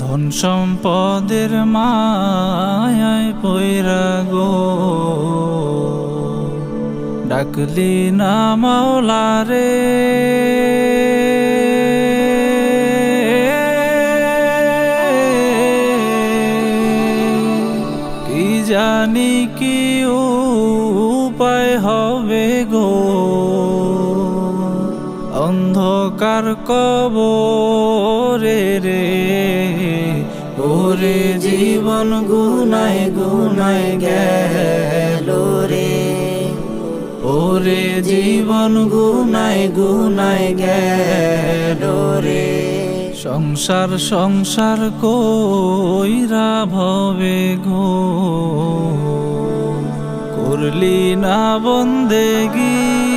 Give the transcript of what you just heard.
ধন সম্পদের মায়ায় পয়রা গো, ডাকলি না মাওলা রে। কি জানি কি উপায় হবে গো, অন্ধকার কবরে রে। ওরে জীবন গুনায় গুনায় গেল রে, ওরে জীবন গুনায় গুনায় গেল রে। সংসার সংসার কইরা ভবে গো, করলি না বন্দেগী।